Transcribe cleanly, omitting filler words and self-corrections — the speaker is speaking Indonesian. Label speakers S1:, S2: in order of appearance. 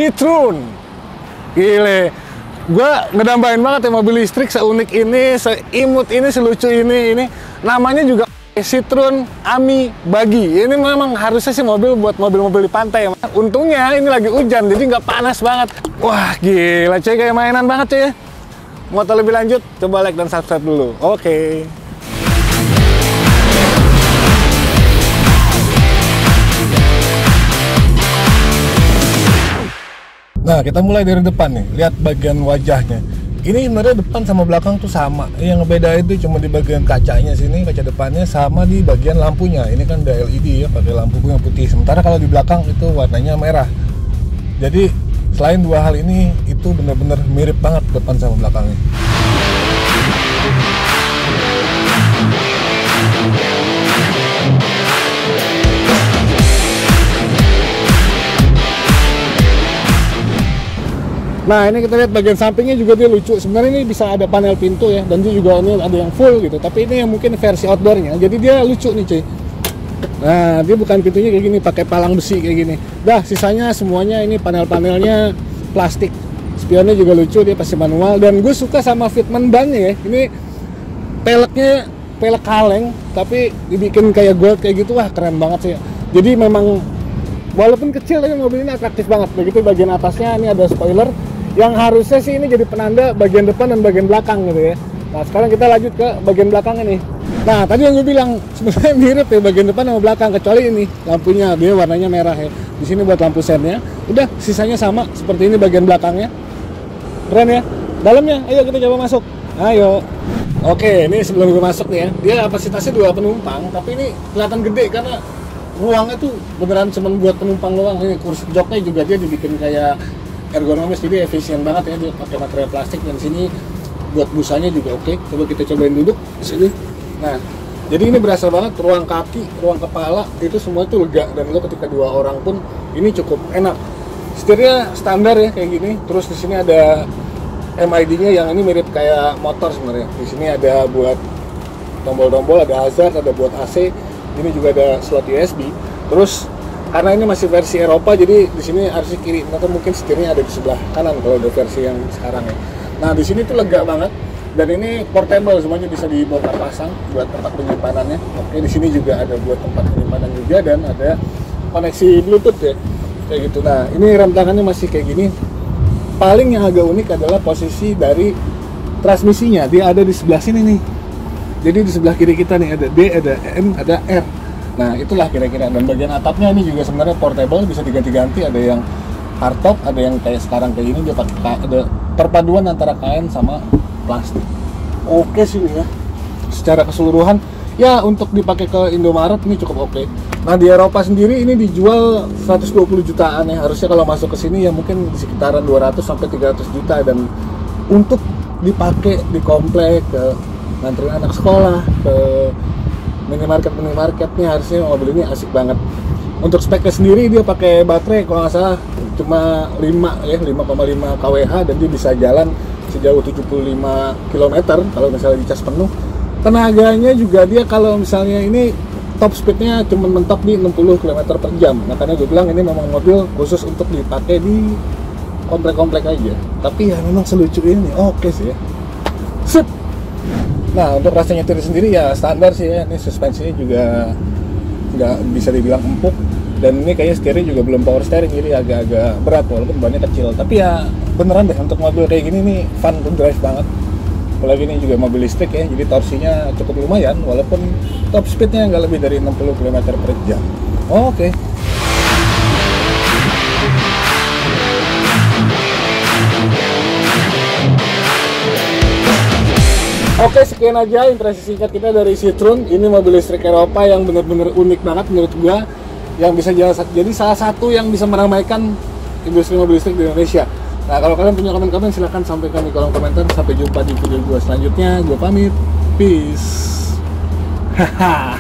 S1: Citroen. Gile, gue ngedambain banget ya mobil listrik seunik ini, seimut ini, selucu ini. Namanya juga Citroen Ami Buggy. Ini memang harusnya sih mobil buat mobil-mobil di pantai. Untungnya ini lagi hujan, jadi nggak panas banget. Wah gila cuy, kayak mainan banget cuy ya. Mau tahu lebih lanjut, coba like dan subscribe dulu. Oke. Nah, kita mulai dari depan nih. Lihat bagian wajahnya. Ini sebenarnya depan sama belakang tuh sama. Yang ngebeda itu cuma di bagian kacanya sini, kaca depannya, sama di bagian lampunya. Ini kan udah LED ya, pakai lampu yang putih. Sementara kalau di belakang itu warnanya merah. Jadi selain dua hal ini, itu benar-benar mirip banget depan sama belakangnya. Nah, ini kita lihat bagian sampingnya juga dia lucu. Sebenarnya ini bisa ada panel pintu ya, dan dia juga ini ada yang full gitu. Tapi ini yang mungkin versi outdoornya, jadi dia lucu nih cuy. Nah, dia bukan pintunya kayak gini, pakai palang besi kayak gini. Dah, sisanya semuanya ini panel-panelnya plastik. Spionnya juga lucu, dia pasti manual. Dan gue suka sama fitment bannya ya. Ini peleknya pelek kaleng, tapi dibikin kayak gold kayak gitu, wah keren banget sih. Jadi memang walaupun kecil tapi mobil ini atraktif banget. Begitu bagian atasnya ini ada spoiler. Yang harusnya sih ini jadi penanda bagian depan dan bagian belakang gitu ya. Nah sekarang kita lanjut ke bagian belakangnya nih. Nah tadi yang gue bilang sebenarnya mirip ya bagian depan sama belakang, kecuali ini lampunya dia warnanya merah ya. Di sini buat lampu sennya. Udah sisanya sama seperti ini bagian belakangnya. Keren ya. Dalamnya, ayo kita coba masuk. Ayo. Oke, ini sebelum gue masuk nih ya. Dia kapasitasnya 2 penumpang, tapi ini kelihatan gede karena ruangnya tuh beneran cuma buat penumpang doang. Ini kursi joknya juga dia dibikin kayak ergonomis, jadi efisien banget ya, dia pakai material plastik. Dan sini buat busanya juga oke. Coba kita cobain duduk di sini. Nah, jadi ini berasa banget ruang kaki, ruang kepala itu semua itu lega, dan lo ketika 2 orang pun ini cukup enak. Setirnya standar ya kayak gini. Terus di sini ada MID-nya yang ini mirip kayak motor sebenarnya. Di sini ada buat tombol-tombol, ada hazard, ada buat AC. Ini juga ada slot USB. Terus karena ini masih versi Eropa, jadi di sini harusnya kiri, atau mungkin setirnya ada di sebelah kanan kalau udah versi yang sekarang ya. Nah di sini tuh lega banget, dan ini portable, semuanya bisa dibongkar pasang buat tempat penyimpanannya. Oke, di sini juga ada buat tempat penyimpanan juga, dan ada koneksi Bluetooth ya, kayak gitu. Nah ini rem tangannya masih kayak gini. Paling yang agak unik adalah posisi dari transmisinya, dia ada di sebelah sini nih. Jadi di sebelah kiri kita nih ada D, ada M, ada R. Nah itulah kira-kira. Dan bagian atapnya ini juga sebenarnya portable, bisa diganti-ganti. Ada yang hardtop, ada yang kayak sekarang kayak ini, dia pakai ada perpaduan antara kain sama plastik. Oke sih ya. Secara keseluruhan ya untuk dipakai ke Indomaret ini cukup oke. Nah di Eropa sendiri ini dijual 120 jutaan ya. Harusnya kalau masuk ke sini ya mungkin di sekitaran 200 sampai 300 juta. Dan untuk dipakai di komplek, ke nganterin anak sekolah, ke minimarketnya, harusnya mobil ini asik banget. Untuk speknya sendiri dia pakai baterai kalau nggak salah cuma 5,5 kWh, dan dia bisa jalan sejauh 75 km kalau misalnya dicas penuh. Tenaganya juga dia kalau misalnya ini top speednya cuma mentok di 60 km per jam. Makanya gue bilang ini memang mobil khusus untuk dipakai di komplek-komplek aja. Tapi ya memang selucu ini, oke sih ya. Sip. Nah untuk rasa nyetir sendiri ya standar sih ya. Ini suspensinya juga nggak bisa dibilang empuk, dan ini kayaknya setirnya juga belum power steering, jadi agak-agak berat walaupun bannya kecil. Tapi ya beneran deh untuk mobil kayak gini nih fun to drive banget. Apalagi ini juga mobil listrik ya, jadi torsinya cukup lumayan walaupun top speednya nggak lebih dari 60 km per jam. Oke. Oke, sekian aja impresi singkat kita dari Citroen. Ini mobil listrik Eropa yang benar-benar unik banget menurut gua, yang bisa jadi salah satu yang bisa meramaikan industri mobil listrik di Indonesia. Nah, kalau kalian punya komen-komen silahkan sampaikan di kolom komentar. Sampai jumpa di video gua selanjutnya. Gua pamit. Peace. Haha.